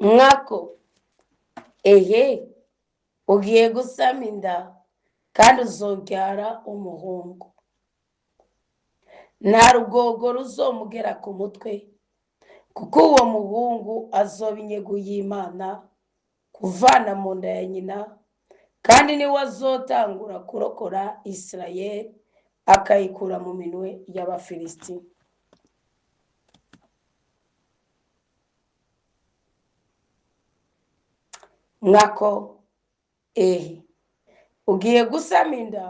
mwako ehe ugiye gusama inda kandi uzobyara umuhungu, nta rugogo ruzomugera ku mutwe, kuko uwo muhungu azoba inyegu y'Imana kuvana mu nda ya nyina, kandi niwe azotangura kurokora Isirayeli akayikura mu minwe y'Abafilisiti. mwako ehe ugiye gusama inda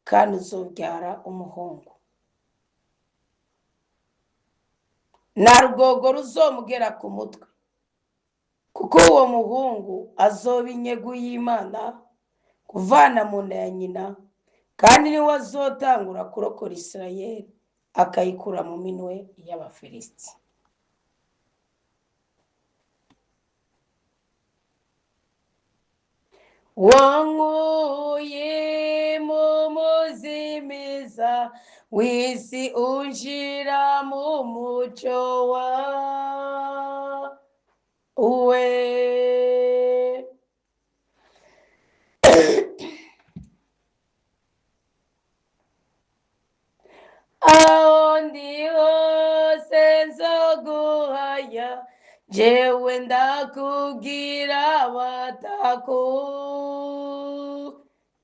kandi uzobyara umuhungu, nta rugogo ruzomugera ku mutwe, kuko uwo muhungu azoba inyegu y'Imana kuvana mu nda ya nyina, kandi niwe azotangura kurokora Isirayeli akayikura mu minwe y'Abafilisiti. wankuye mu muzimiza w'isi unshira mu muco wawe. aho ndi hose nzoguhaya, jewe ndakubwira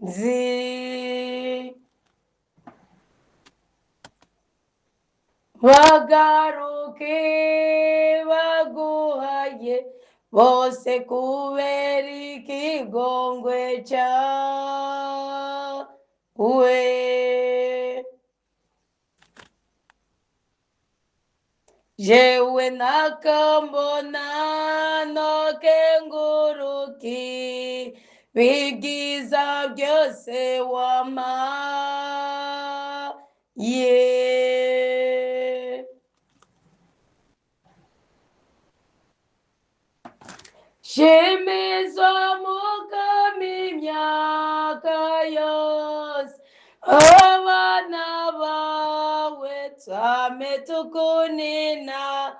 batakuzi. bagaruke baguhaye bose kubera ikigongwe cyawe. jewe nakambona nokenguruki bigiza byose wamaye. shimizwa mukama imyaka yose, abana bawe twame tukuninaza.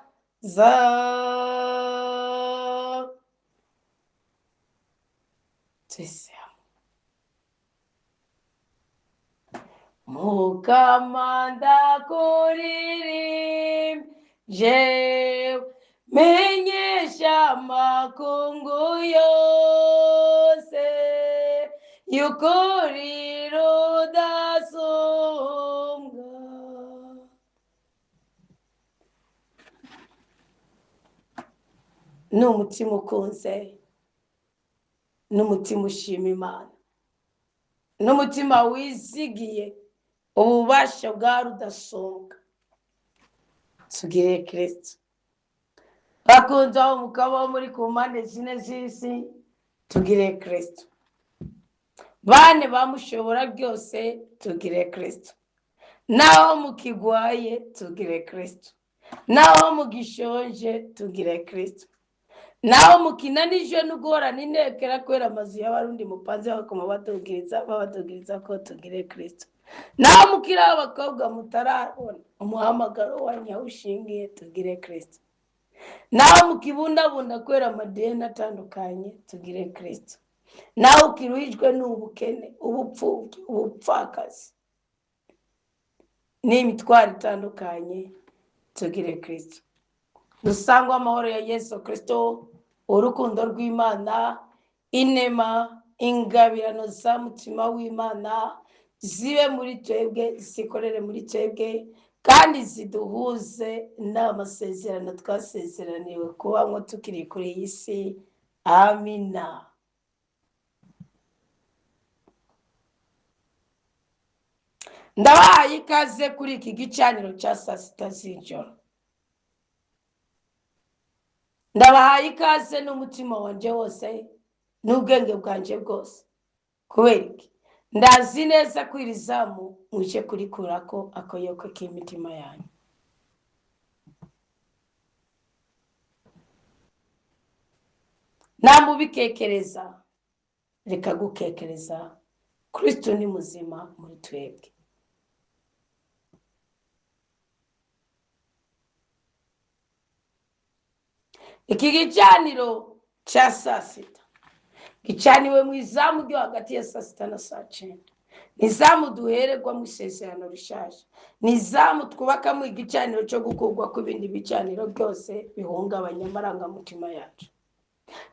twese mukama ndakuririmvye, menyesha amakungu yose y'ukuri rudasumbwa. n'umutima ukunze, n'umutima ushima Imana, n'umutima wizigiye ububasha bwa rudasumbwa, tugire Kristo. bakunze aho mukaba muri ku mpande zine z'isi, tugire Kristo. bane bamushobora byose, tugire Kristo. naho mukigwaye, tugire Kristo. naho mugishonje, tugire Kristo. naho mukinanije no guhorana intekera kubera amazu y'abarundi mupanze bakoma babadugiriza ko tugire Kristo. naho mukiri abakobwa mutarabona umuhamagaro wa nyawushingiye, tugire Kristo. naho mukibundabunda kubera amadeni atandukanye, tugire Kristo. naho ukiruhijwe n'ubukene, ubupfubyi, ubupfakazi n'imitwaro itandukanye, tugire Kristo. dusangwa amahoro ya Yesu Kristo, urukundo rw'Imana, inema, ingabirano za mutima w'Imana zibe muri twebwe, zikorere muri twebwe, kandi ziduhuze n'amasezerano twasezeraniwe kubamwo tukiri kuri iyi si. amina. ndabahaye ikaze kuri iki gicaniro cya saa sita z'ijoro. ndabahaye ikaze n'umutima wanjye wose n'ubwenge bwanjye bwose. kubera iki? ndazi neza ko iri zamu muje kurikurako akoyoko k'imitima yanyu. namubikekereza, reka gukekereza Kristo ni muzima muri twebwe. iki gicaniro cya saa sita gicaniwe mu izamu ryo hagati ya saa sita na saa cyenda. Ni izamu duhererwa mu isezerano rishaje. Ni izamu twubakamo igicaniro cyo gukurwa kw'ibindi bicaniro byose bihungabanya amarangamutima yacu.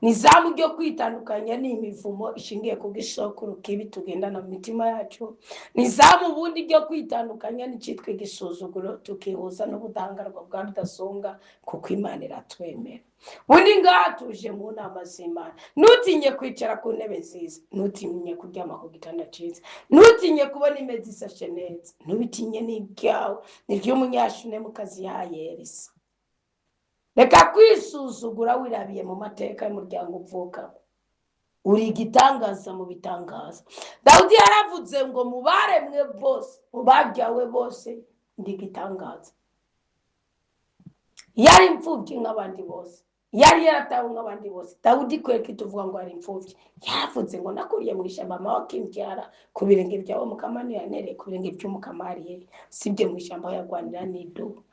Ni izamu ryo kwitandukanya n'imivumo ishingiye ku gisokuru kibi tugendana mu mitima yacu. Ni izamu ubundi ryo kwitandukanya n'icyitwa igisuzuguro tukihuza n'ubudahangarwa bwa rudasumbwa kuko Imana iratwemera. Ubundi ngaha tuje mu nama z'Imana. Ntutinye kwicara ku ntebe nziza, ntutinye kuryama ku gitanda cyiza, ntutinye kubona imeza isashe neza, ntubitinye n'ibyawe n'iry'umunyashunemukazi yahaye Elisa. Reka kwisuzugura wirabiye mu mateka y'umuryango uvuka. Uri igitangaza mu bitangaza. Dawudi yaravuze ngo mu baremwe bose, mu babyawe bose ndi igitangaza. Yari imfubyi nk'abandi bose, yari yaratawe nk'abandi bose. Dawudi kwereka tuvuga ngo ari imfubyi, yaravuze ngo nakuriye mu ishyamba mama wakimbyara ku birenge byawe Mukama ntiyantereye ku birenge by'Umukama Ariyeli, sibye mu ishyamba yarwanira n'idubu.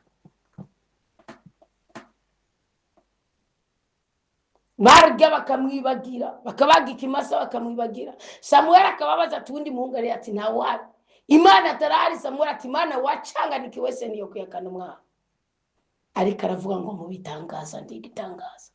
Barya bakamwibagira, bakabaga ikimasa bakamwibagira. Samuel akababaza ati undi muhungu ari ati nta wari. Imana atarahari. Samuel ati Imana wacanganikiwe se niyo kuyakana umwana. Ariko aravuga ngo mu bitangaza ndi igitangaza.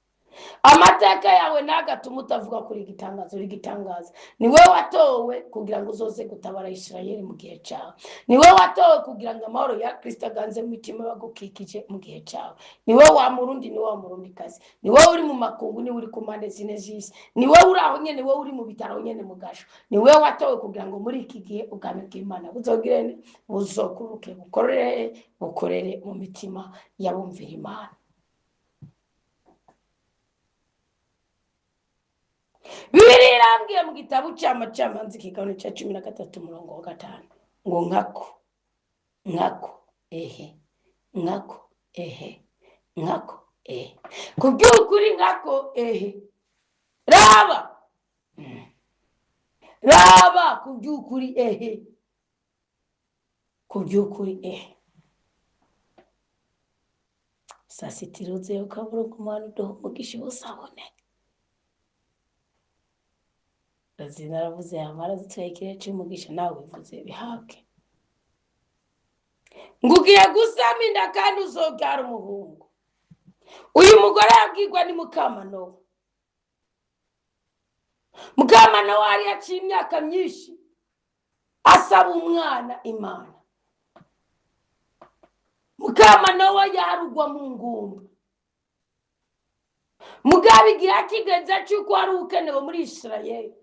Amateka yawe nagatuma utavuga kuri igitangaza, uri igitangaza. Ni wowe watowe kugira ngo uzoze gutabara Isirayeli mu gihe cyawe. Ni wowe watowe kugira ngo amahoro ya Kristo aganze mu mitima bagukikije mu gihe cyawe. Ni wowe wa Murundi, ni wowe wa Murundikazi. Ni wowe uri mu makungu, ni uri ku mpande zine z'isi. Ni wowe uri aho nyene, ni wowe uri mu bitaro nyene mu gasho. Ni wowe watowe kugira ngo muri iki gihe ubwami bw'Imana buzogirene, buzokuruke, bukorere mu mitima y'abumvira Imana. Bibiliya irambwiye mu gitabo cy'Amacamanza ikigabane cya 13 umurongo wa 5 ngo nkako ku by'ukuri nkako raba ku by'ukuri saa sita iruze ukabura kumwana udoha umugisha usabone. Naravuze amara zitwekere cy'umugisha nawe bivuze bihabwe. Ngugiye gusama inda kandi uzobyara umuhungu. Uyu mugore yabwirwa ni Mukamanowa. Mukamanowa yari yaciye imyaka myinshi asaba umwana Imana. Mukamanowa yarugwa mu ngumba. Mugabe igihe akigeze cy'uko ari ukenewe muri Isirayeli.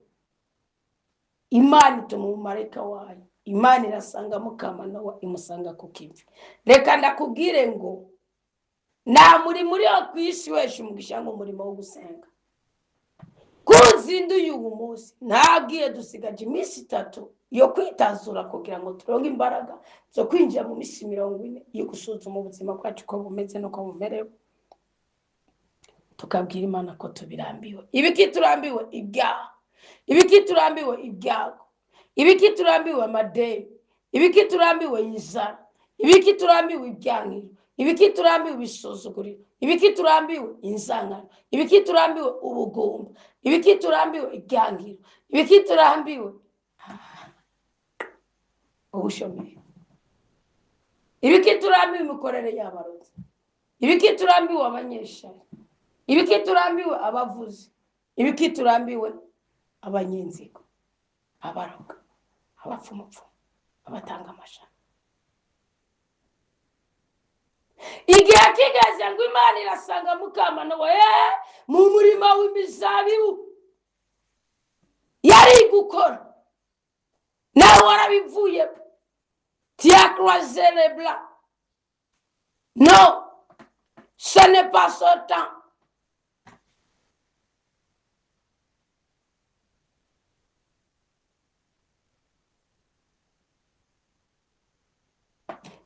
Imana ituma umumarayika wayo. Imana irasanga Mukamanowa imusanga ku kivi. Reka ndakubwire ngo nta murimo uri ku isi wese umugisha ngo umurimo wo gusenga. Kuzinduye uyu munsi ntabwiye dusigaje iminsi 3 yo kwitazura kugira ngo turonke imbaraga zo kwinjira mu minsi 40 yo gusuzuma ubuzima bwacu ko bumeze no ko bumerewe. Tukabwira Imana ko tubirambiwe. Ibiki turambiwe ibyaha. Ibiki turambiwe ibyago. Ibiki turambiwe amadeni. Ibiki turambiwe inzara. Ibiki turambiwe ibyankiro. Ibiki turambiwe ibisuzuguriro. Ibiki turambiwe inzangano. Ibiki turambiwe ubugumba. Ibiki turambiwe ibyankiro. Ibiki turambiwe ubushomeri. Ibiki turambiwe imikorere y'abarozi. Ibiki turambiwe abanyeshari. Ibiki turambiwe abavuzi. Ibiki turambiwe abanyenzigo, abaroga, abapfumupfumu, abatanga amashami. Igihe kigeze ngo Imana irasanga Mukamanowa mu murima w'imizabibu yari gukora. Nawe warabivuye. Tia croisé les blancs. Non, ce n'est pas ce temps.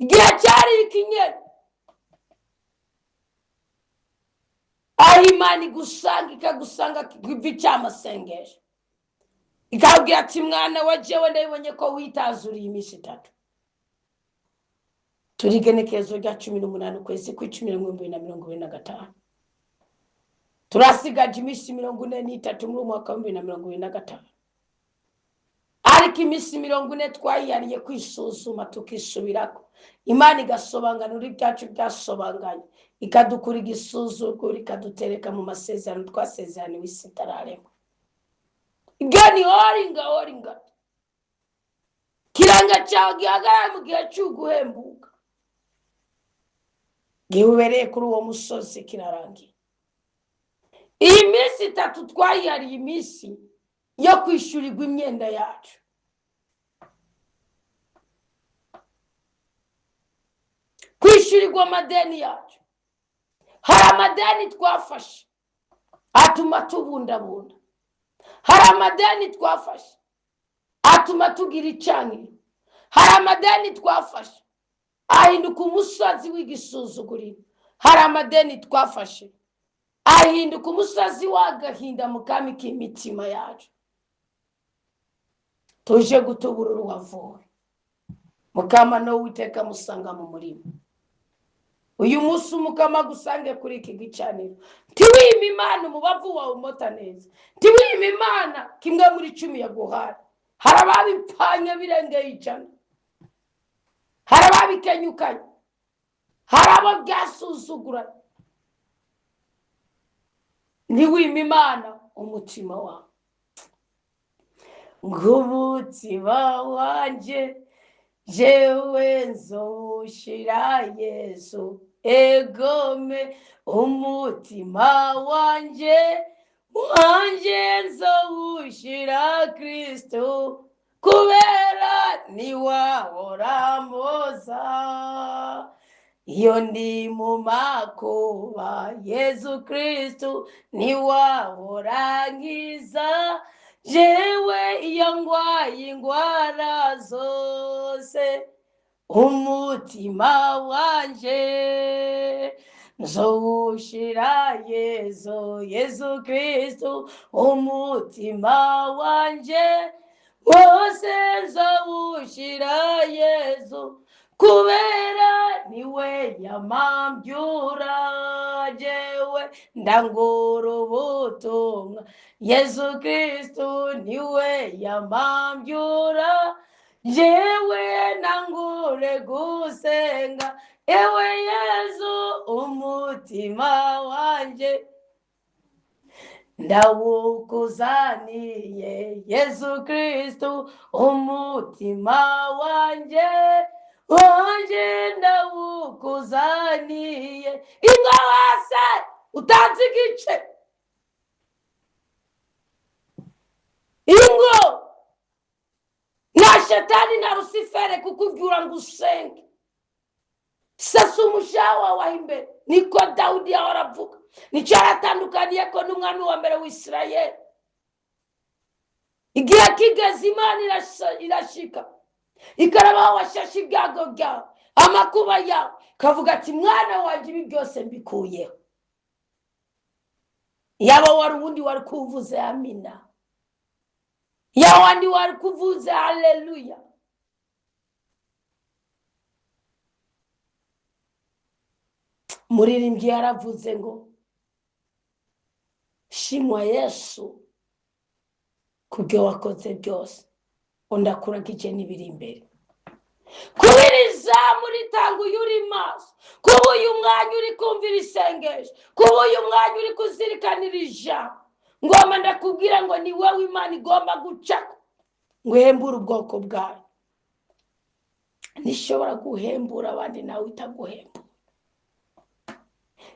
Igihe cyari ikinyeri. Aho Imana igusanga ikagusanga kivi cy'amasengesho. Ikabwira ati mwana wa jewe ndabonye ko witazuriye iminsi 3. Turigenekezo rya 18 ukwezi kwa 10 2025. turasigaje iminsi 43 muri umwaka wa 2025. Ariko iminsi 40 twayariye kwisuzuma tukisubirako. Imana igasobanganura ibyacu byasobanganye, ikadukura igisuzuguro, ikadutereka mu masezerano twasezeraniwe isi itararemwa. Igani oringa kiranga cyawe gihagarara mu gihe cy'uguhembuka, gihubereye kuri uwo musozi kirarangiye. Iyi minsi 3 twayariye iminsi yo kwishyurirwa imyenda yacu. Kwishyurirwa amadeni yacu. Hari amadeni twafashe atuma tubundabunda. Hari amadeni twafashe atuma tugira icaniro. Hari amadeni twafashe ahinduka umusozi w'igisuzuguriro. Hari amadeni twafashe ahinduka umusozi w'agahinda mu kami k'imitima yacu. Tuje gutubura uruwavuwe. Mukama no witeka musanga mu murimo. Uyu munsi umukama gusange kuri iki gicaniro. Tiwima Imana umubavu wawe umota neza. Tiwima Imana kimwe muri 10 yaguhara. Harababipfanya birengeye ijana. Harababikenyukanye. Harabo byasuzugura. Niwima Imana umutima wawe. Ngumutima wanje jewe nzoshira Yesu, egome umutima wanje nzowushira Kristo, kubera niwahora moza. Iyo ndi mu makuba Yesu Kristo niwahora nkiza, jewe iyo ngwaye ingwara zose, umutima wanje nzowushira Yesu Kristo, umutima wanje wose nzowushira Yesu, kubera niwe yamambyura, jewe ndangura ubutumwa Yesu Kristo niwe yamambyura, jewe nangure gusenga ewe Yesu, umutima wanje ndawukuzaniye Yesu Kristo, umutima wanje ndawukuzaniye. Ingo wase utanze igice, ingo na shetani na Rusifere kukubwira ngo usenge. Sasa umushawa wa imbere niko Daudi yaravuga, nicyo aratandukaniye ko n'umwami wa mbere w'Isirayeli. Igihe kigeze Imana irashika ikarabaho washashe ibyago byawe, amakuba yawe, kavuga ati mwana wanje ibi byose mbikuyeho. Yaba wari ubundi wari kuvuze amina, yawandi wari kuvuze haleluya. Muririmbyi yaravuze ngo shimwa Yesu kubyo wakoze byose, undakuragije n'ibiri imbere. Kubiriza muri tangu yuri maso, kuba uyu mwanya uri kumvira isengesho, kuba uyu mwanya uri kuzirikanira ijambo, ngomba ndakubwira ngo ni wowe Imana igomba gucako ngo uhembure ubwoko bwawe. Nishobora guhembura abandi nawe itaguhembura.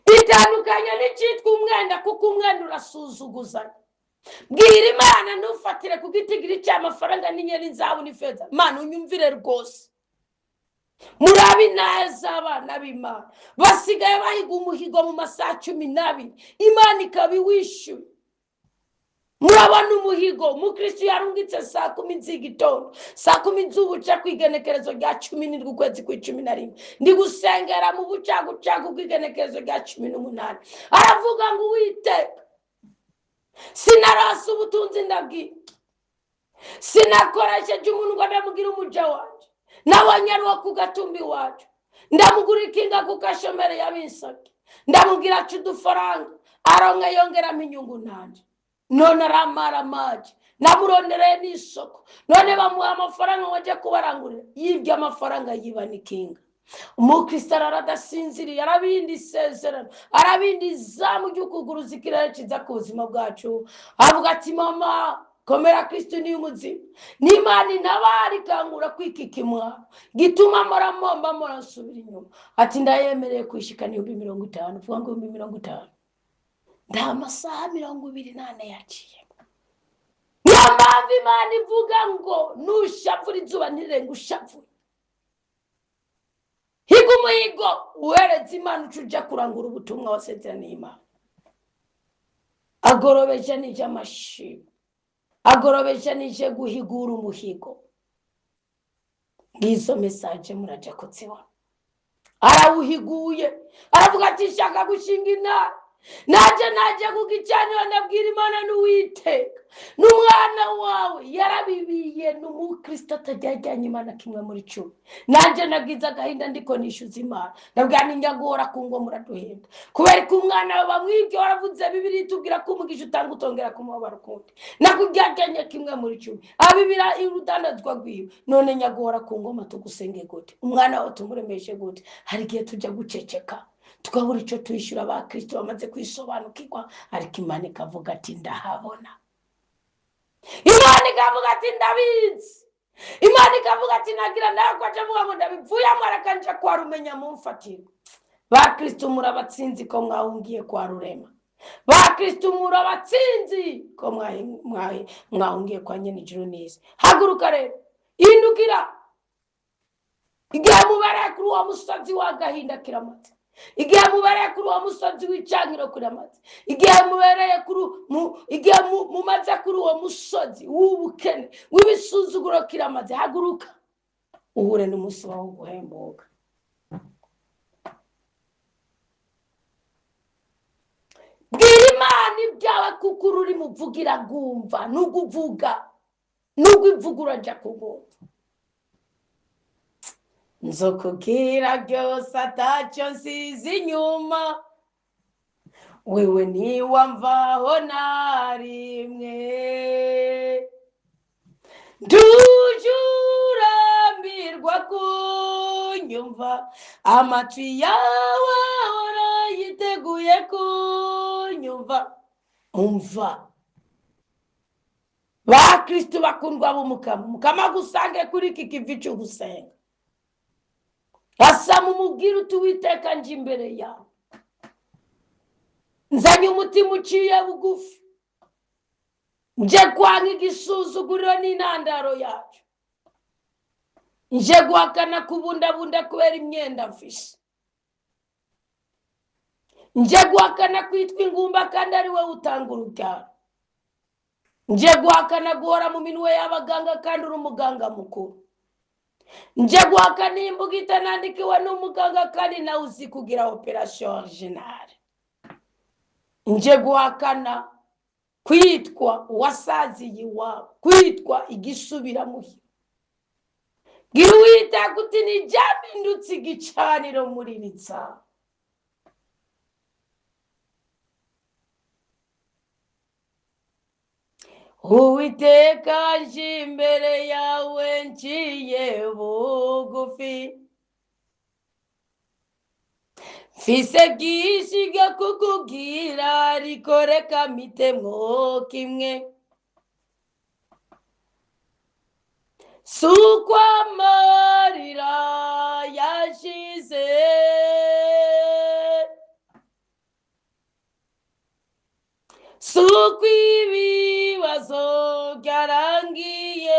Bitandukanye n'icitwa umwenda, kuko umwenda urasuzuguzanya. Bwira Imana ntufatire ku gitigiri cy'amafaranga n'inyeri nzabu n'ifeza. Mana unyumvire rwose. Murabi neza abana b'Imana basigaye bahiga umuhigo mu masaha 12, Imana ikabiwishyuye. Murabona umuhigo umukristo yarungitse saa 10 z'igitondo, saa 10 z'ubuca kwigenekerezo rya 17 ukwezi kwa 11, ndi gusengera mu bucagucagu kwigenekerezo rya 18. Aravuga ngo Uwiteka, sinarasa ubutunzi ndabwira, sinakoresheje umuntu ngo ndamugira umuja wanje, n'abanyaruwa ku gatumbi wacu ndamugura ikinga ku kashomere yabinsabye, ndamubwira ati udufaranga aronka yongeramo inyungu nanje. None aramara amaji namurondereye n'isoko, none bamuha amafaranga ngo ajye kubarangurira, yibye amafaranga yiba n'ikinga. Umukristo aradasinziriye, arabindi isezerano, arabindi izamu ry'ukuguruza ikirere kiza ku buzima bwacu. Avuga ati mama komera, Kristo ni umuzima, n'Imana intabara ikangura kwikika imwaro gituma moramomba morasubira inyuma. Ati ndayemereye kwishikana 50,000. Vuga ngo 50,000. nta masaha 24 yaciye. Niyo mpamvu Imana ivuga ngo nushavura izuba ntirenga ushavuye. Higa umuhigo uhereza Imana uca kurangura ubutumwa wasezeraniye Imana. Agorobeje nije amashimwe, agorobeje nije guhigura umuhigo. Ngizo message muraje kutsibona. Arawuhiguye, aravuga ati shaka gushinga intara, naje kugicanira ndabwira Imana n'Uwiteka n'umwana wawe yarabibiye n'umukristo atajyajyanye Imana kimwe muri 10. Naje nagize agahinda ndiko nishuza Imana, ndabwira ninjagora kungo muraduhenda kubera ko umwana we bamwibye. Waravuze Bibiliya itubwira ko umugisha utanga utongera kumubara ukundi, nakujyajyanye kimwe muri 10 abibira irudandazwa rwiwe. None nyagora kungo matugusenge gute, umwana wawe tumuremeshe gute? Hari gihe tujya guceceka tukabura icyo tuyishyura abakristo bamaze kwisobanukirwa, ariko Imana ikavuga ati ndahabona. Imana ikavuga ati ndabizi. Imana ikavuga ati nagira ndakwaje avuga ngo ndabivuye amarakanje kwa rumenya mumfatira. Bakristo murabatsinzi ko mwahungiye kwa Rurema, bakristo murabatsinzi ko mwahungiye kwa nyene ijuru n'isi. Haguruka rero, indukira. Igihe mubereye kuri uwo musozi w'agahinda kiramata, igihe mubereye kuri uwo musozi w'icankiro kiramata, igihe mubereye igihe mumaze kuri uwo musozi w'ubukene w'ibisuzuguro kiramaze, haguruka uhure n'umunsi wawe guhembuka. Bwira Imana ibyawe kuko uri muvugira gumva, nuguvuga nugivugura jya kugumva. Nzokubwira byose atacyo nsize inyuma, wewe ntiwamvaho na rimwe. Ndujurambirwa kunyumva, amatwi yawe ahora yiteguye kunyumva. Umva bakristo bakundwa b'umukama, mukama gusange kuri iki kivi cy'ugusenga. Asa mumubwira uti Uwiteka nje imbere yawe, nzanye umutima uciye bugufi, nje kwanga igisuzuguriro n'intandaro yacu, nje guhakana kubundabunda kubera imyenda mfise, nje guhakana kwitwa ingumba kandi ari wowe utanga urubyaro, nje guhakana guhora mu minwe y'abaganga kandi uri umuganga mukuru, nje guhakana imbuga itanandikiwe n'umuganga kandi nawe uzi kugira operation originale, nje guhakana kwitwa uwasaziye iwawe, kwitwa igisubiramuhira. Gira Uwiteka uti nijyabindutse igicaniro muri ritsa. Uwiteka nje imbere yawe nciye bugufi, mfise byinshi kukubwira ariko reka mpitemwo kimwe. Sukwa amarira yashize, sukwa ibibazo byarangiye,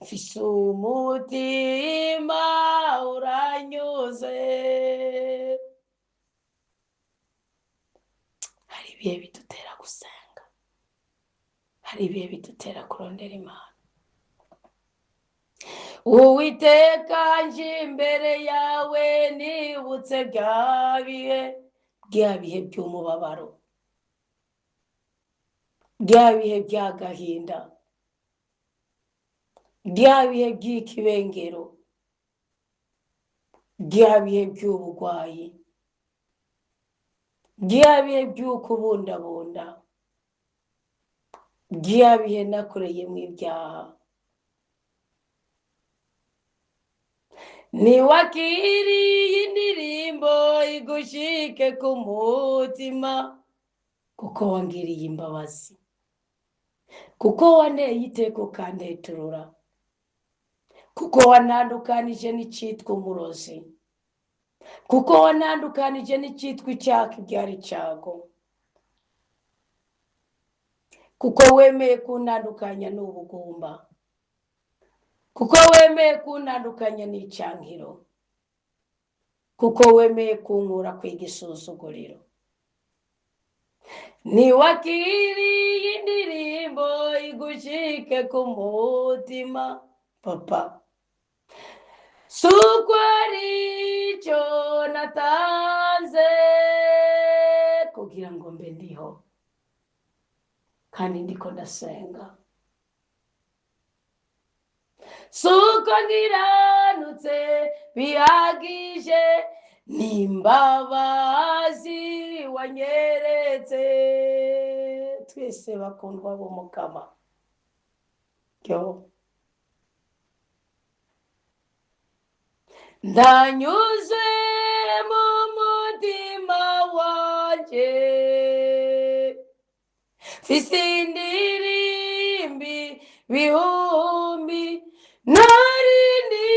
mfise umutima uranyuze. Hari ibihe bidutera gusenga, hari ibihe bidutera kurondera Imana. Uwiteka nje imbere yawe nibutse bya bihe by'umubabaro, bya bihe by'agahinda, bya bihe by'ikibengero, bya bihe by'ubugwayi, bya bihe by'uko ubundabunda, bya bihe nakoreyemo ibyaha, niwakiriye indirimbo igushike ku mutima, kuko wangiriye imbabazi, kuko wanteye iteka ukanteturura, kuko wanandukanije n'icyitwa umurozi, kuko wanandukanije n'icyitwa icyaka ibyari icyago, kuko wemeye kuntandukanya n'ubugumba, kuko wemeye kuntandukanya n'icyangiro, kuko wemeye kunkura kw'igisuzuguriro. Niwakiriye indirimbo igushike ku mutima, papa, suko aricyo natanze kugira ngo mbe ndiho kandi ndiko ndasenga, suko ngiranutse bihagije n'imbabazi wanyeretse. Twese bakundwa b'Umukama, yo ndanyuze mu mutima wanje, mfise indirimbi bihumbi, narindi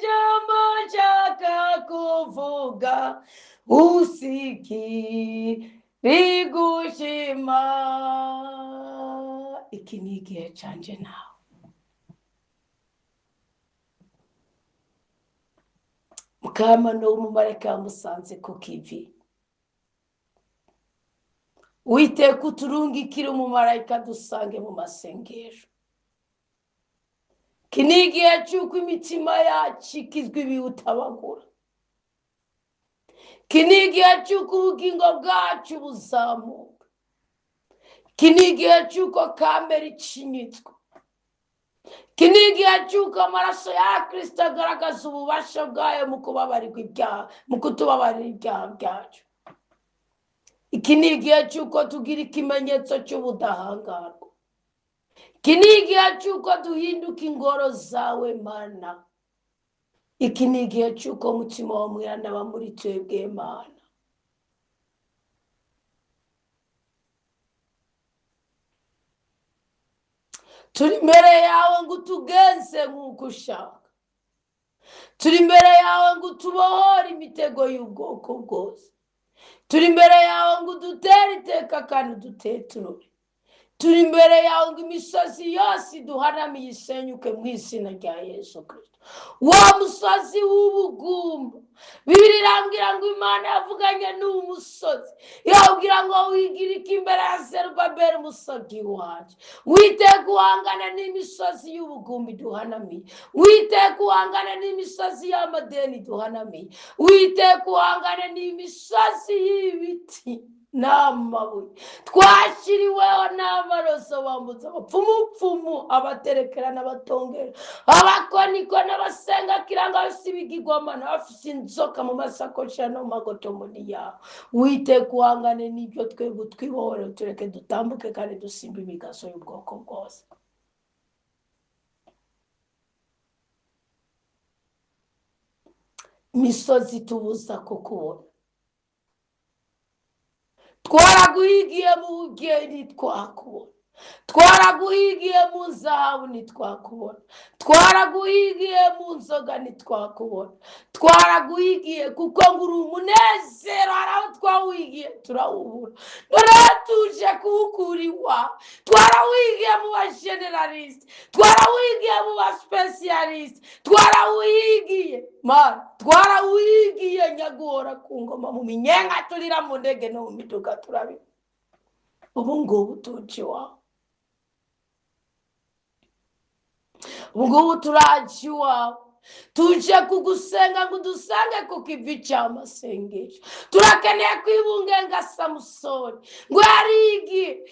jambo nshaka kuvuga, rigushima. Iki ni igihe canje nawe. Mukama n'umumarayika yamusanze ku kivi. Uwiteka uturungikire umumarayika dusange mu masengesho. Iki ni igihe cy'uko imitima yacu ikizwa ibiwutabagura. Iki ni igihe cy'uko ubugingo bwacu buzamuka. Iki ni igihe cy'uko kamere icinyitswe. Iki ni igihe cy'uko amaraso ya Kristo agaragaza ububasha bwayo mu kubabarirwa ibyaha, mu kutubabarira ibyaha byacu. Iki ni igihe cy'uko tugira ikimenyetso cy'ubudahangarwa. Iki ni igihe cy'uko duhinduka ingoro zawe Mana. Iki ni igihe cy'uko umutima wa Mwana aba muri twebwe Mana. Turi imbere yawe ngo utugenze nk'uko ushaka. Turi imbere yawe ngo utubohore imitego y'ubwoko bwose. Turi imbere yawe ngo udutere iteka kandi uduteturure. Turi imbere yawe ngo imisozi yose iduhanamiye isenyuke mu izina rya Yesu Kristo. Wa musozi w'ubugumba, Bibiliya irambwira ngo Imana yavuganye n'uwo musozi, irabwira ngo wigirike imbere ya Zerubabeli umusozi wacu. Witeka uhangana n'imisozi y'ubugumba iduhanamiye. Witeka uhangana n'imisozi y'amadeni iduhanamiye. Witeka uhangana n'imisozi y'ibiti n'amabuye twashyiriweho n'amaroso bambutse abapfumupfumu, abaterekera n'abatongera, abakoniko n'abasenga kiranga bafite ibigirwamana, bafite inzoka mu masakoshi no mu magotomoni yabo. Witeka uhangane n'ibyo twebwe twibohore, tureke dutambuke kandi dusimba imigaso y'ubwoko bwose. Imisozi tubuza kukubona. Twaraguhigiye mu bugeni twakubona. Twaraguhigiye mu zahabu ntitwakubona. Twaraguhigiye mu nzoga ntitwakubona. Twaraguhigiye kuko ngo uri umunezero, hari aho twawuhigiye turawubura. Noneho tuje kuwukura iwawe. Twarawuhigiye mu bajeneralisite, twarawuhigiye mu basipesiyalisite, twarawuhigiye Mana, twarawuhigiye nyaguhora ku ngoma, mu minyenga turira, mu ndege no mu miduga turabira. Ubu ngubu tuje iwawe. Ubu ngubu turaje iwawe. tuje kugusenga ngo dusange ku kivi cy'amasengesho. Turakeneye kwibungenga Samusoni ngo harigiye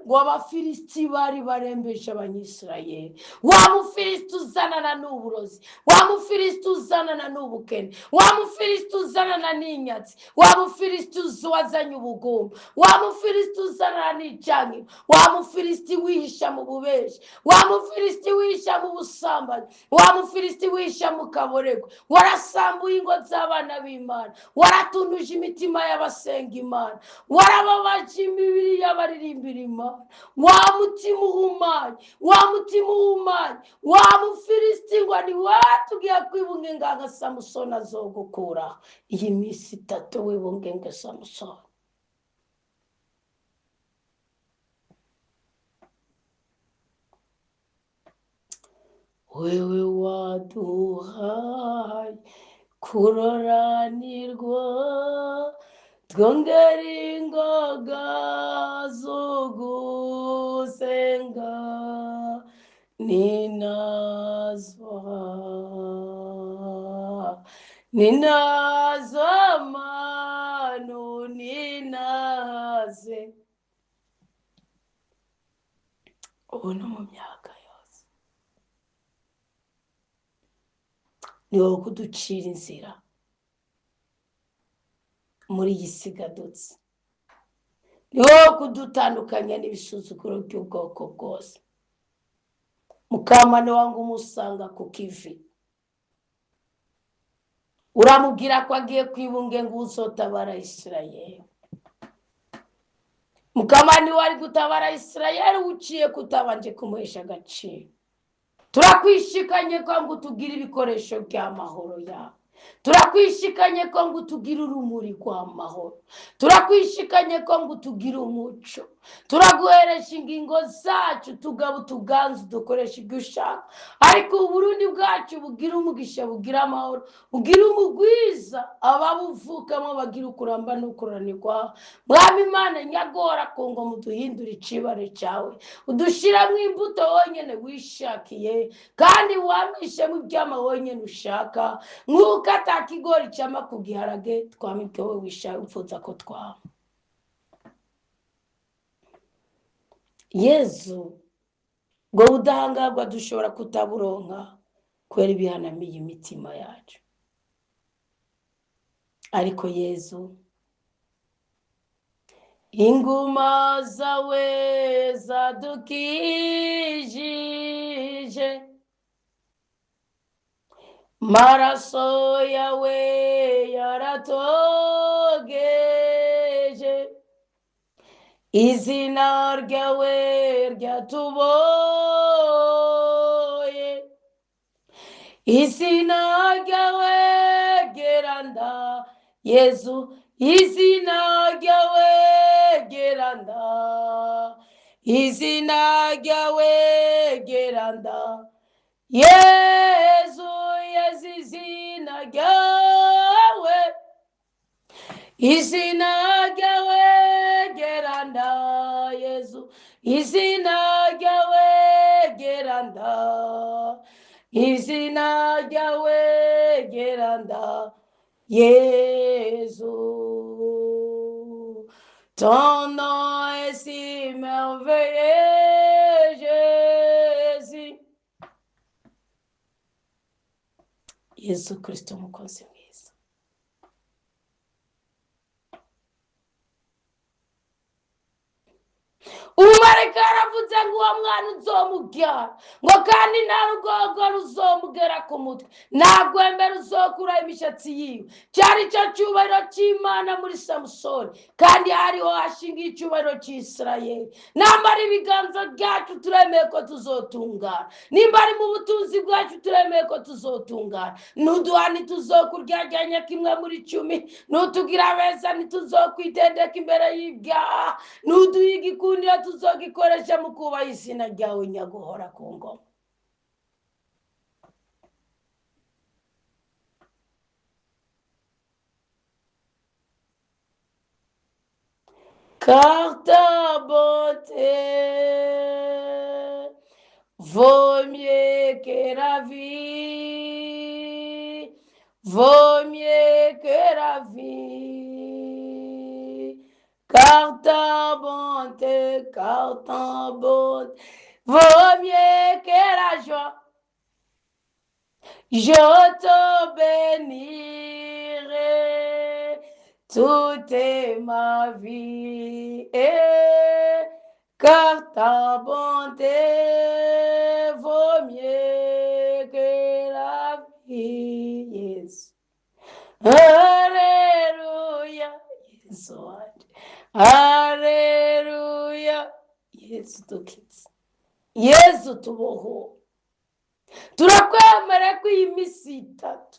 ngo abafilisiti bari barembeje abanyisirayeli. Wa mufilisiti uzanana n'uburozi, wa mufilisiti uzanana n'ubukene, wa mufilisiti uzanana n'inyatsi, wa mufilisiti wazanye ubugumba, wa mufilisiti uzanana n'icyangiro, wa mufilisiti wihisha mu bubeshi, wa mufilisiti wihisha mu busambanyi, wa mufilisiti wihisha mu kaborego. Warasambuye ingo z'abana b'Imana, waratunduje imitima y'abasenga Imana, warababaje imibiri y'abaririmbira Imana. Wa mutima uhumanye, wa mutima uhumanye, wa mufilisiti ngo ni watugiye kwibungenga nka Samusoni azogukura iyi minsi 3 wibungenge Samusoni. Wewe waduhaye kuroranirwa, twongera ingoga zo gusenga, ninazo manu ninaze. Ubu no mu myaka yose ni wowe kuducira inzira muri iyi sigadutse, ni wowe kudutandukanya n'ibisuzuguro by'ubwoko bwose. Mukamana wangu umusanga ku kivi, uramubwira ko agiye kwibungenga uzotabara Isirayeli. Mukamana wari gutabara Isirayeli uciye kutabanje kumuhesha agaciro. Turakwishikanye ko ngo tugire ibikoresho by'amahoro yawe, turakwishikanye ko ngo tugire urumuri rw'amahoro, turakwishikanye ko ngo tugire umuco. Turaguheresha ingingo zacu tugaba utuganzu dukoresha ibyo ushaka, ariko Uburundi bwacu bugira umugisha, bugira amahoro, bugira umugwiza, ababuvukamo bagira ukuramba n'ukuranirwa. Mwami Imana nyagora ko ngo muduhindura icibare cyawe, udushiramo imbuto wonyene wishakiye, kandi wamishemo ibyama wonyene ushaka, nk'uko atakigori cyama ku giharage twamike wowe wishaye upfuza ko twama. Yezu ngo udahangarwa dushobora kutaburonka kubera ibihanamiye imitima yacu, ariko Yezu inguma zawe zadukijije, maraso yawe yaratogeje, izina ryawe ryatuboye, izina ryawe geranda Yezu, izina ryawe geranda, izina ryawe geranda Yezu, Yezu izina ryawe, izina ryawe geranda Yezu, izina ryawe geranda, izina ryawe geranda Yezu. Ton nom est si merveilleux, Jésus. Yesu Kristo mukozi mwiza. Umareka aravuze ngo uwo mwana uzomubyara, ngo kandi nta rugogo ruzomugera ku mutwe, nta gwembe ruzokura imishatsi yiwe. Cyari cyo cyubahiro cy'Imana muri Samusoni, kandi hariho hashingiye icyubahiro cy'Isirayeli. Namba ari ibiganza byacu turemeye ko tuzotungana, nimba ari mu butunzi bwacu turemeye ko tuzotungana. Nuduha ntituzokuryajyanya kimwe muri 10, nutugira beza ntituzokwitendeka imbere y'ibyaha, nuduha igikundiro tuzogikoresha mu kubaha izina ryawe nyaguhora ku ngoma. Car ta bonté vaut mieux que que la vie, vaut mieux que la vie, car ta bonté vaut mieux que la joie. Je te bénirai toute ma vie, car ta bonté vaut mieux que la vie. Yes. Hallelujah. Yes, Lord. Hallelujah. Yes, tukitse. Yesu tuboho. Turakwemere ko iyi minsi itatu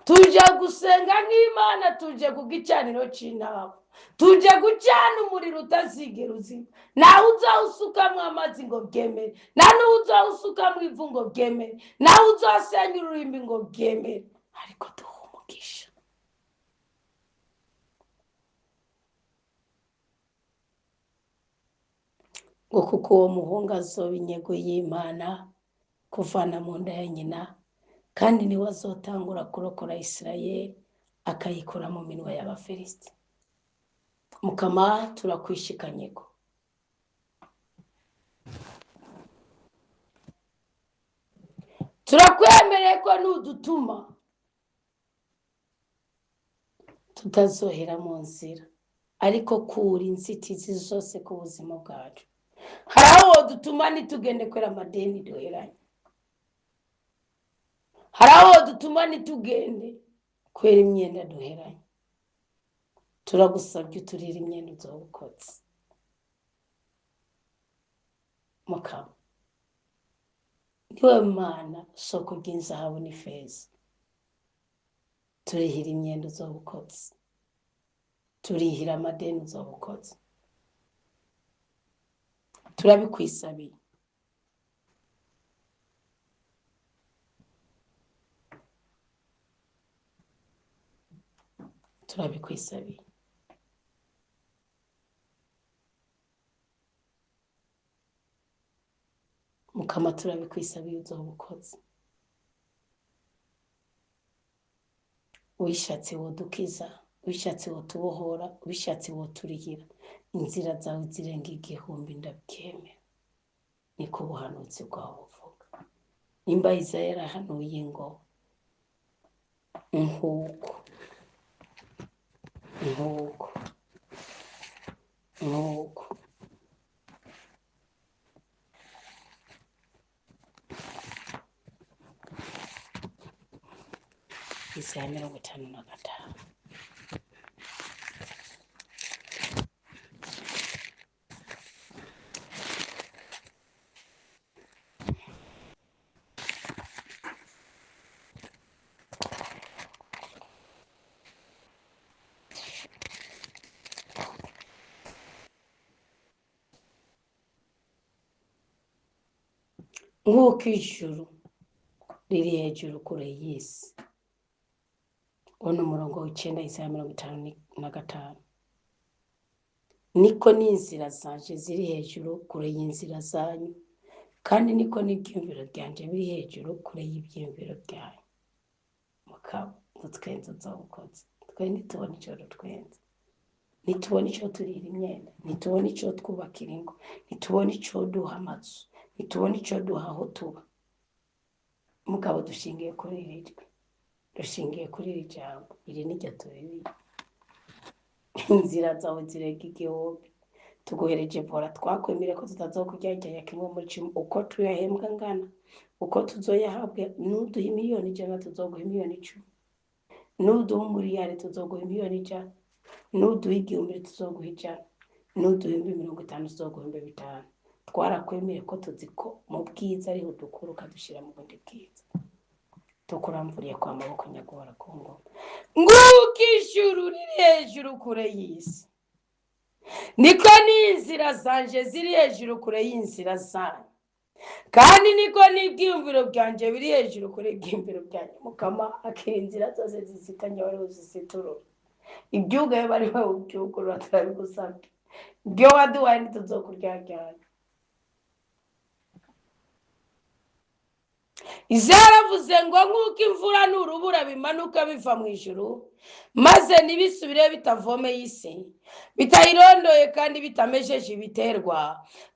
tuje gusenga nk'Imana, tuje ku gicaniro cy'intama, tuje gucana umuriro utazigera uzima. Nawe uzawusukamo amazi ngo byemere, nta n'uzawusukamo ivu ngo byemere, nawe uzasenya ururimbi ngo byemere, ariko duha umugisha. Ngo kuko uwo muhungu azoba inyego y'Imana kuvana mu nda ya nyina, kandi niwe azotangura kurokora Isirayeli akayikura mu minwe y'Abafilisiti. Mukama turakwishikanyeko, turakwemereye ko nudutuma tutazohera mu nzira, ariko kura inzitizi zose ku buzima bwacu. Hari aho dutuma ntitugende kwera amadeni duheranye, hari aho dutuma ntitugende kwera imyenda duheranye. Turagusabye uturire imyenda uzobukotse. Mukama niwe Mana soko ry'inzahabu n'ifeza, turihira imyenda uzobukotse, turihira amadeni uzobukotse. Turabikwisabiye, turabikwisabiye. Mukama turabikwisabiye uzobukotse. Wishatse wodukiza, wishatse wotubohora, wishatse woturihira. Inzira zawe zirenga igihumbi ndabyemera, niko ubuhanuzi bwawe buvuga. Nimba Isaya yarahanuye ngo nkuko Isaya 55. Nk'uko ijuru riri hejuru kure y'isi. Ono umurongo w'icenda Isaya 55. Niko n'inzira zanje ziri hejuru kure y'inzira zanyu, kandi niko n'ibyumviro byanje biri hejuru kure y'ibyumviro byanyu. Mukama utwenze uzobukotse. Twe ntitubona icyo dutwenze, ntitubona icyo turira imyenda, ntitubona icyo twubakira ingo, ntitubona icyo duha amazu, ntitubona icyo duha aho tuba. Mugabo dushingiye kuri iri jwi, dushingiye kuri iri jambo, iri niryo tuririye. Inzira zawe zirenga igihumbi, tuguhereje vora, twakwemere ko tutazokuryarya kimwe muri kimwe. Uko tuyahembwa ngana, uko tuzoyahabwa, nuduha imiliyoni 100 tuzoguha imiliyoni 10, nuduha umuriyari tuzoguha imiliyoni 100, nuduha 1000 tuzoguha 100, nuduha 50 tuzoguha 50. Twarakwemere ko tuzi ko mu bwiza ariho dukura ukadushira mu bundi bwiza. Tukuramvuriye kwa maboko nyagora ku ngoma. Nguko ijuru riri hejuru kure y'isi, niko n'inzira zanje ziri hejuru kure y'inzira zanyu, kandi niko n'ibyumviro byanje biri hejuru kure y'ibyumviro byanyu. Mukama akira inzira zose zisitanye wari uzisiturura, ibyugaye bari we ubyugurura. Turabigusabye, ibyo waduhaye ntituzokuryarya. izaravuze ngo nk'uko imvura n'urubura bimanuka biva mu ijuru maze ntibisubire bitavomeye isi, bitayirondoye kandi bitamejeje ibiterwa,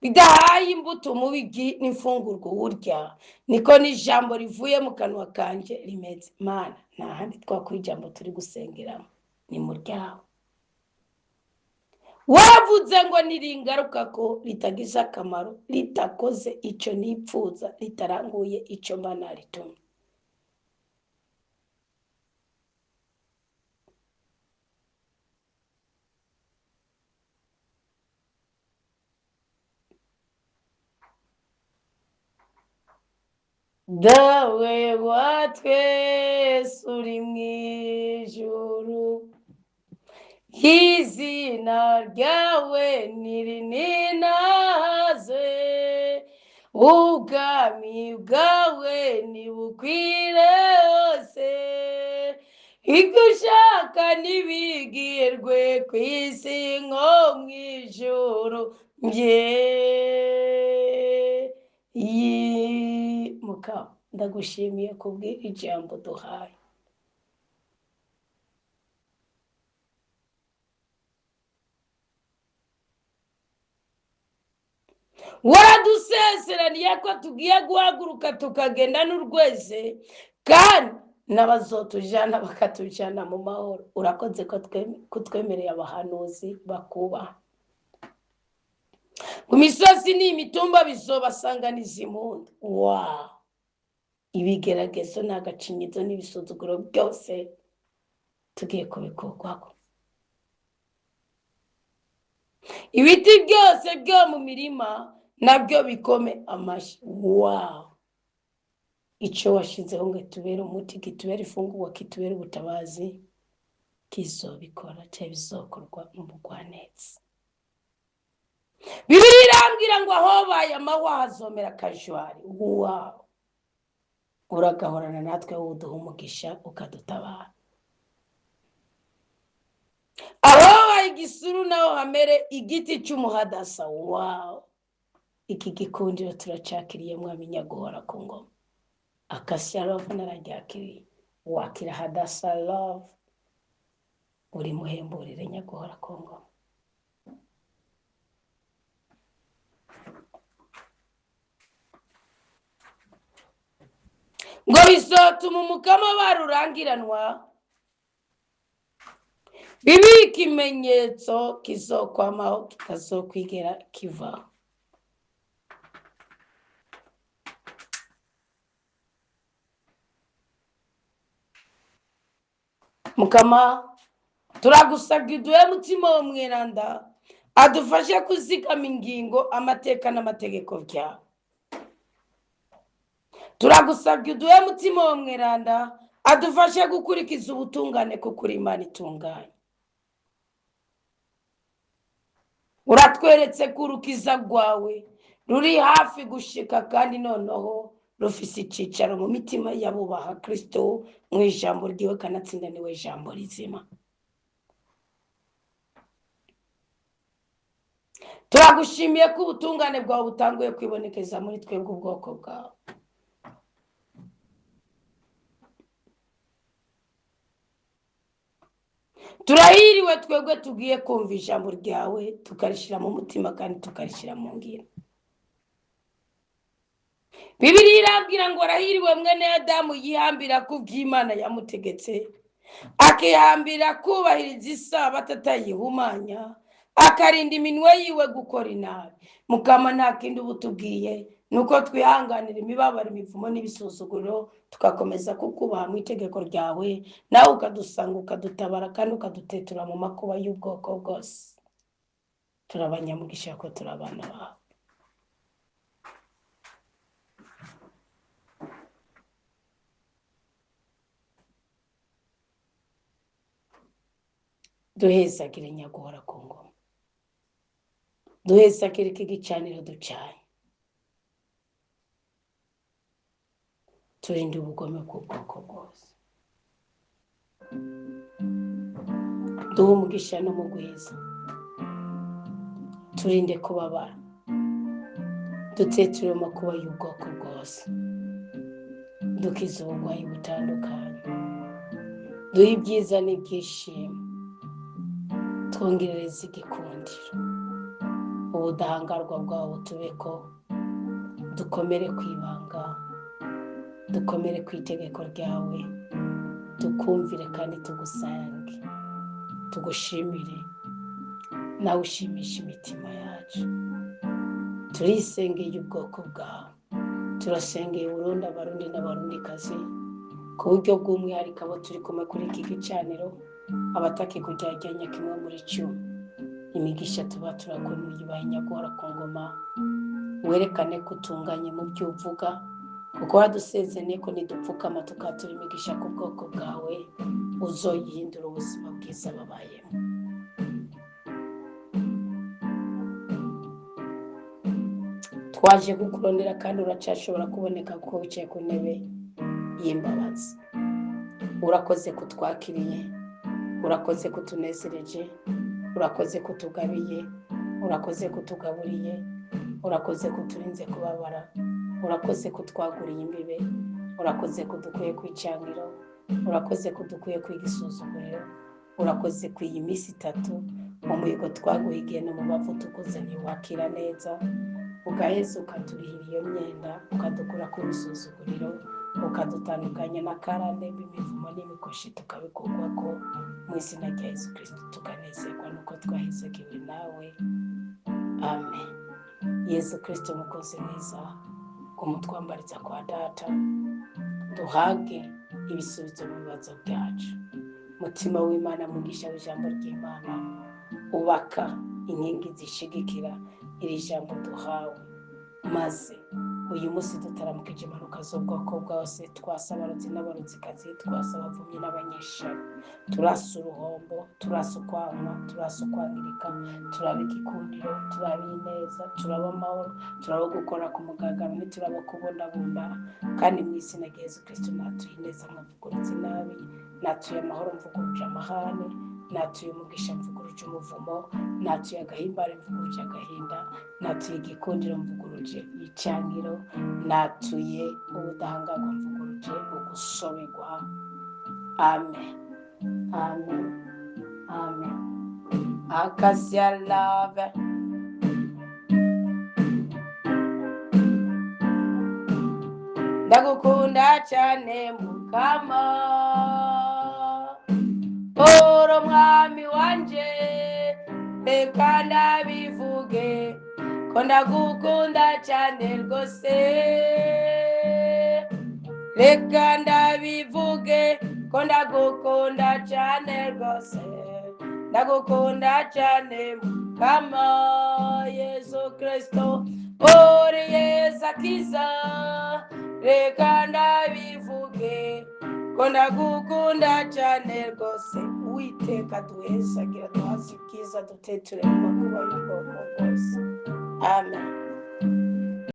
bidahaye imbuto umubigi n'imfungurwa uwurya, niko n'ijambo rivuye mu kanwa kanjye rimeze. Mana, nta handi twakora ijambo turi gusengeramo, ni mu ryawe. Wavuze ngo niringaruka ko ritagize akamaro, ritakoze icyo nipfuza, ritaranguye icyo mba naritumye. Dawe wa twese uri mu ijuru, izina ryawe nirininaze, ubwami bwawe nibukwire hose, ibyo ushaka ntibigirwe ku isi nko mu ijuru. Mukama, ndagushimiye kubwira ijambo duhaye. Waradusezeraniye ko tugiye guhaguruka tukagenda n'urweze, kandi n'abazotujana bakatujana mu mahoro. Urakoze ko kutwemereye abahanuzi bakubaha. Ku misozi n'imitumba bizobasanganiza impundu. Wow! Ibigeragezo n'agacinyizo n'ibisuzuguro byose tugiye kubikurwaho. Ibiti byose byo mu mirima nabyo bikome amashyi. Wow! Icyo washizeho ngo kitubere umuti, kitubere ifungurwa, kitubere ubutabazi, kizobikora cyangwa bizokorwa mu bugwaneza. Bibiliya irambwira ngo aho baye amahwa hazomera akajwari. Wow! Uragahorana natwe uduha umugisha ukadutabara. Aho baye igisuru naho hamere igiti cy'umuhadasa. Wow! Iki gikundiro turacakiriye mwami nyaguhora ku ngoma. Akasya love nararyakiriye. Wakira hadasa love, uri muhemburire nyaguhora ku ngoma. Ngo bizotuma umukama barurangiranwa, bibe ikimenyetso kizokwamaho kitazokwigera kivaho. Mukama, turagusabye uduhe mutima wo mweranda, adufashe kuzigama ingingo, amateka n'amategeko byawe. Turagusabye uduhe mutima wo mweranda, adufashe gukurikiza ubutungane kuko uri Imana itunganye. Uratweretse ko urukiza rwawe ruri hafi gushika, kandi noneho rufise icicaro mu mitima y'abubaha Kristo mu ijambo ryiwe kanatsinda niwe ijambo rizima. Turagushimiye ko ubutungane bwawe butanguye kwibonekeza muri twebwe ubwoko bwawe. Turahiriwe twebwe tugiye kumva ijambo ryawe, tukarishira mu mutima kandi tukarishira mu ngiro. Bibiliya irambwira ngo arahiriwe mwene Adamu yihambira ku by'Imana yamutegetse, akihambira kubahiriza isabato atayihumanya, akarinda iminwe yiwe gukora inabi. Mukama, nta kindi ubu tubwiye nuko twihanganira imibabaro, imivumo n'ibisuzuguro, tugakomeza kukubaha mu itegeko ryawe, nawe ukadusanga ukadutabara kandi ukadutetura mu makuba y'ubwoko bwose. Turabanyamugisha ko turabana bawe. Duhezagire nyaguhora ku ngoma, duhezagire iki gicaniro ducanye, turinde ubugome bw'ubwoko bwose. Duhe umugisha no mu gwiza, turinde kubabara, duteture mu makuba y'ubwoko bwose. dukize uburwayi butandukanye, duhe ibyiza n'ibyishimo, twongerereze igikundiro, ubudahangarwa bwawe butubeko, dukomere ku ibanga, dukomere ku itegeko ryawe, tukumvire kandi tugusange, tugushimire, nawe ushimisha imitima yacu. Turisengeye ubwoko bwawe, turasengeye Burundi, abarundi n'abarundikazi, ku buryo bw'umwihariko abo turi kumwe kuri iki gicaniro, abatakikuryajyanya kimwe muri cyo, imigisha tuba turakonuye ibahe nyaguhora ku ngoma, werekane ko utunganye mu byo uvuga, kuko wadusezeranye ko nidupfukama tukatura imigisha ku bwoko bwawe, uzoyihindura ubuzima bwiza babayemo. Twaje kukurondera kandi uracashobora kuboneka kuko wicaye ku ntebe y'imbabazi. Urakoze kutwakiriye, urakoze kutunezereje, urakoze kutugabiye, urakoze kutugaburiye, urakoze kuturinze kubabara, urakoze kutwaguriye imbibe, urakoze kudukuye ku icaniro, urakoze kudukuye ku igisuzuguriro, urakoze ku iyi minsi 3 umuhigo twaguhigiye no mu bavu tukuzaniye wakira neza, ugaheza ukaturihira iyo myenda, ukadukura ku bisuzuguriro, ukadutandukanya na karande b'imivumo n'imikoshi, tukabikurwa ko mu izina rya Yesu Kristo, tukanezerwa nuko twahezagiwe nawe. Amen. Yesu Kristo mukozi mwiza, umutwambariza kwa data, duhage ibisubizo mu bibazo byacu. Mutima w'Imana, mugisha w'ijambo ry'Imana, ubaka inkingi zishigikira iri jambo duhawe, maze uyu munsi dutaramukije impanuka z'ubwoko bwose, twasa abarozi n'abarozikazi, twasa abavumyi n'abanyeshuri, turasa uruhombo, turasa ukwamwa, turasa ukwangirika, turaba igikundiro, turaba ineza, turaba amahoro, turaba gukora ku mugaragaro, ntituraba kubundabunda, kandi mu izina rya Yesu Kristo natuye ineza mvugurutse nabi, natuye amahoro mvuguruje amahane, natuye umugisha mvuguruje umuvumo, natuye agahimbare mvuguruje agahinda, natuye igikundiro mvuguruje icaniro, natuye ubudahangarwa mvuguruje ugusoberwa. Amen. Amen. Amen. Akasia love. Ndagukunda cyane Mukama, oro mwami wanje, reka ndabivuge ko ndagukunda cyane rwose, reka ndabivuge ko ndagukunda cyane rwose, ndagukunda cyane Mukama Yesu Kristo, uri Yesu akiza, reka ndabivuge ko ndagukunda cyane rwose. Uwiteka duhezagira duhaze ibyiza, duteture mu makuba y'ubwoko bwose. Amen.